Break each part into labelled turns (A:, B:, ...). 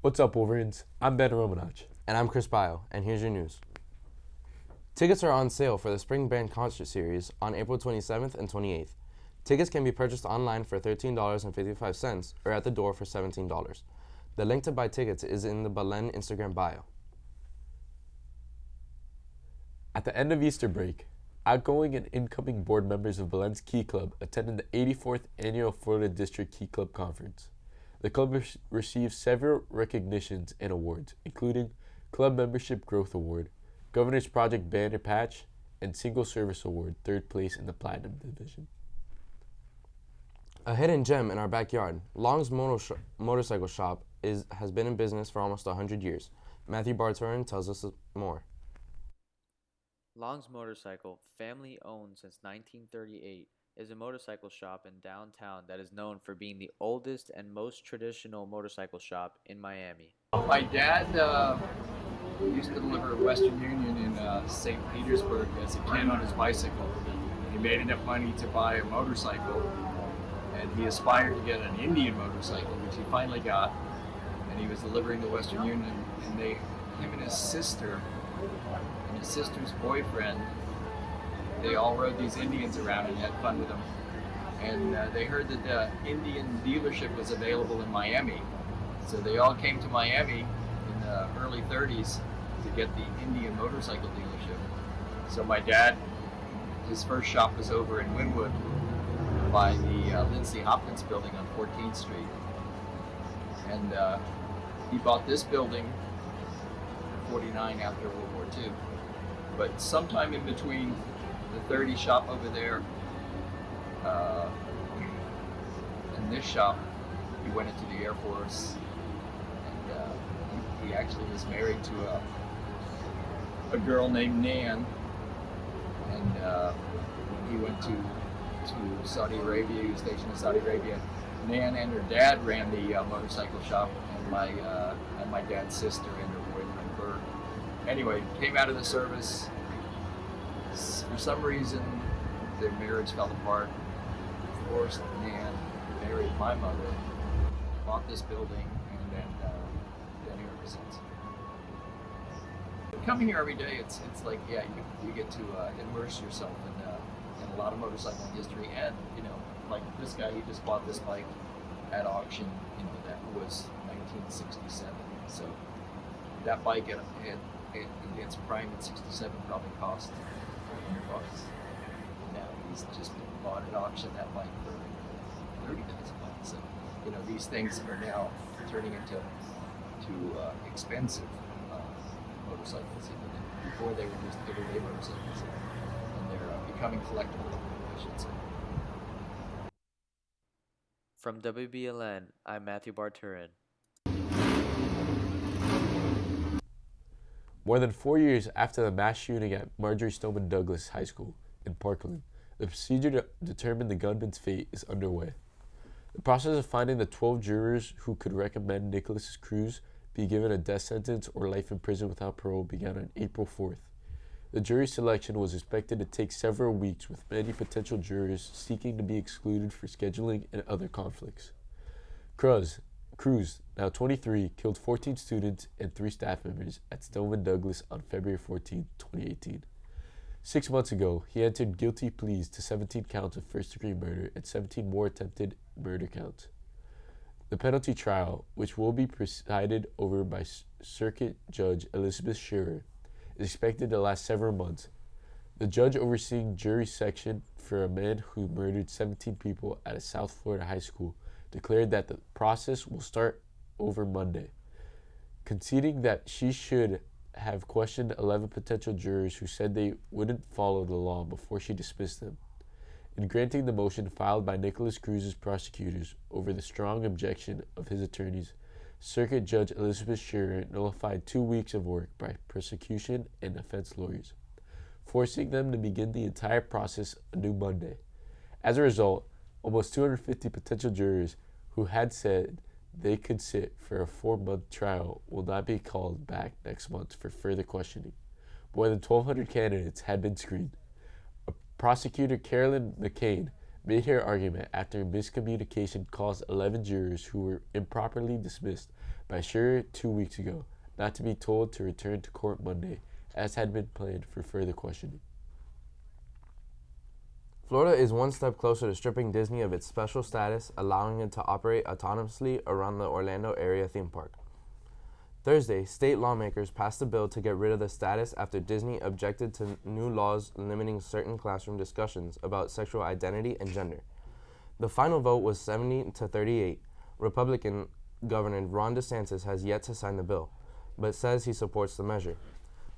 A: What's up, Wolverines? I'm Ben Romanach.
B: And I'm Chris Bio, and here's your news. Tickets are on sale for the Spring Band Concert Series on April 27th and 28th. Tickets can be purchased online for $13.55 or at the door for $17. The link to buy tickets is in the Belen Instagram bio.
A: At the end of Easter break, outgoing and incoming board members of Belen's Key Club attended the 84th Annual Florida District Key Club Conference. The club received several recognitions and awards, including Club Membership Growth Award, Governor's Project Banner Patch, and Single Service Award, 3rd place in the Platinum Division.
B: A hidden gem in our backyard, Long's Motorcycle Shop has been in business for almost 100 years. Matthew Barturin tells us more.
C: Long's Motorcycle, family owned since 1938, is a motorcycle shop in downtown that is known for being the oldest and most traditional motorcycle shop in Miami.
D: My dad used to deliver Western Union in St. Petersburg as a kid on his bicycle. He made enough money to buy a motorcycle, and he aspired to get an Indian motorcycle, which he finally got, and he was delivering to Western Union, and him and his sister and his sister's boyfriend, they all rode these Indians around and had fun with them. And they heard that the Indian dealership was available in Miami. So they all came to Miami in the early 30s to get the Indian motorcycle dealership. So my dad, his first shop was over in Wynwood by the Lindsay Hopkins building on 14th Street. And he bought this building in 49 after World War II. But sometime in between the 30 shop over there and this shop, he went into the Air Force, and he actually was married to a girl named Nan, and he went to Saudi Arabia. He was stationed in Saudi Arabia. Nan and her dad ran the motorcycle shop, and my dad's sister and her boyfriend Bert. Anyway, came out of the service. For some reason, their marriage fell apart. Divorced Nan, married my mother, bought this building, and then been here ever since. Coming here every day, it's like, yeah, you get to immerse yourself in a lot of motorcycle history, and like this guy, he just bought this bike at auction. That was 1967. So that bike at its prime in '67 probably cost $100. Now he's just bought at auction that bike for $30 a month. So these things are now turning into expensive motorcycles. Before they were just everyday motorcycles, and they're becoming collectible, I should say.
C: From WBLN, I'm Matthew Barturin.
A: More than 4 years after the mass shooting at Marjory Stoneman Douglas High School in Parkland, the procedure to determine the gunman's fate is underway. The process of finding the 12 jurors who could recommend Nicholas Cruz be given a death sentence or life in prison without parole began on April 4th. The jury selection was expected to take several weeks, with many potential jurors seeking to be excluded for scheduling and other conflicts. Cruz, now 23, killed 14 students and 3 staff members at Stoneman Douglas on February 14, 2018. 6 months ago, he entered guilty pleas to 17 counts of first-degree murder and 17 more attempted murder counts. The penalty trial, which will be presided over by Circuit Judge Elizabeth Shearer, is expected to last several months. The judge overseeing jury section for a man who murdered 17 people at a South Florida high school declared that the process will start over Monday, conceding that she should have questioned 11 potential jurors who said they wouldn't follow the law before she dismissed them. In granting the motion filed by Nicholas Cruz's prosecutors over the strong objection of his attorneys, Circuit Judge Elizabeth Shearer nullified 2 weeks of work by prosecution and defense lawyers, forcing them to begin the entire process anew Monday. As a result, almost 250 potential jurors who had said they could sit for a 4-month trial will not be called back next month for further questioning. More than 1,200 candidates had been screened. Prosecutor Carolyn McCain made her argument after miscommunication caused 11 jurors who were improperly dismissed by Shearer 2 weeks ago, not to be told to return to court Monday, as had been planned for further questioning.
B: Florida is one step closer to stripping Disney of its special status, allowing it to operate autonomously around the Orlando area theme park. Thursday, state lawmakers passed a bill to get rid of the status after Disney objected to new laws limiting certain classroom discussions about sexual identity and gender. The final vote was 70 to 38. Republican Governor Ron DeSantis has yet to sign the bill, but says he supports the measure.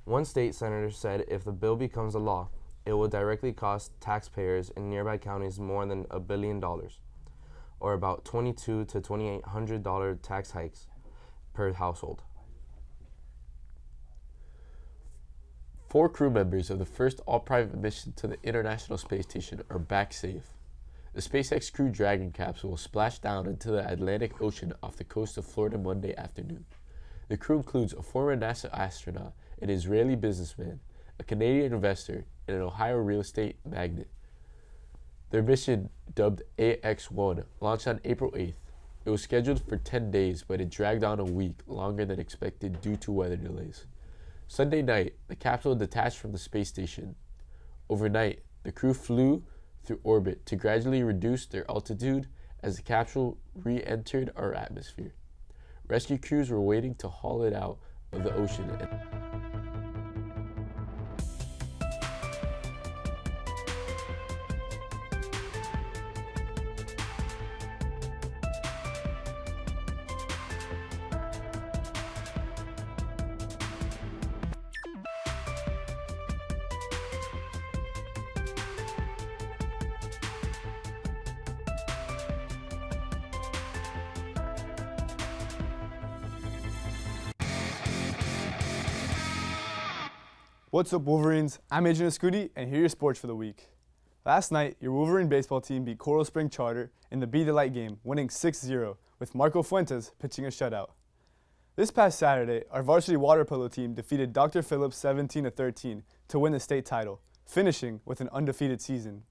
B: One state senator said if the bill becomes a law, it will directly cost taxpayers in nearby counties more than $1 billion, or about $2,200 to $2,800 tax hikes per household.
A: 4 crew members of the first all-private mission to the International Space Station are back safe. The SpaceX Crew Dragon capsule splashed down into the Atlantic Ocean off the coast of Florida Monday afternoon. The crew includes a former NASA astronaut, an Israeli businessman, a Canadian investor, and an Ohio real estate magnate. Their mission, dubbed AX-1, launched on April 8th. It was scheduled for 10 days, but it dragged on a week, longer than expected due to weather delays. Sunday night, the capsule detached from the space station. Overnight, the crew flew through orbit to gradually reduce their altitude as the capsule re-entered our atmosphere. Rescue crews were waiting to haul it out of the ocean.
E: What's up, Wolverines? I'm Adrian Escudi, and here are your sports for the week. Last night, your Wolverine baseball team beat Coral Spring Charter in the Be the Light game, winning 6-0, with Marco Fuentes pitching a shutout. This past Saturday, our varsity water polo team defeated Dr. Phillips 17-13 to win the state title, finishing with an undefeated season.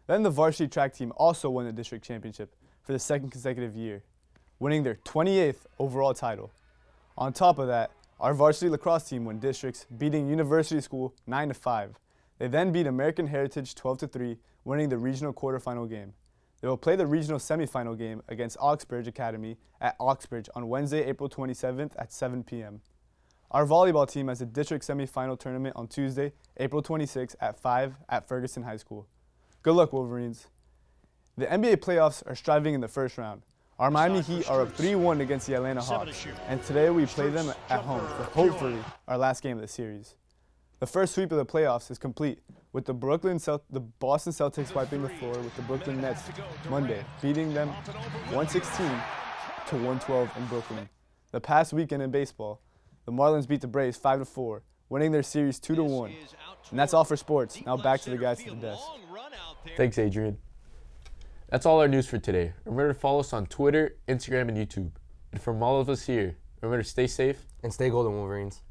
E: Then the varsity track team also won the district championship for the second consecutive year, winning their 28th overall title. On top of that, our varsity lacrosse team won districts, beating University School 9-5. They then beat American Heritage 12-3, winning the regional quarterfinal game. They will play the regional semifinal game against Oxbridge Academy at Oxbridge on Wednesday, April 27th at 7 p.m. Our volleyball team has a district semifinal tournament on Tuesday, April 26th at 5 at Ferguson High School. Good luck, Wolverines. The NBA playoffs are striving in the first round. Our Miami Heat are up 3-1 against the Atlanta Hawks, and today we play them at home for hopefully our last game of the series. The first sweep of the playoffs is complete, with the Boston Celtics wiping the floor with the Brooklyn Nets Monday, beating them 116-112 in Brooklyn. The past weekend in baseball, the Marlins beat the Braves 5-4, winning their series 2-1. And that's all for sports. Now back to the guys at the desk.
A: Thanks, Adrian. That's all our news for today. Remember to follow us on Twitter, Instagram, and YouTube. And from all of us here, remember to stay safe
B: And stay golden, Wolverines.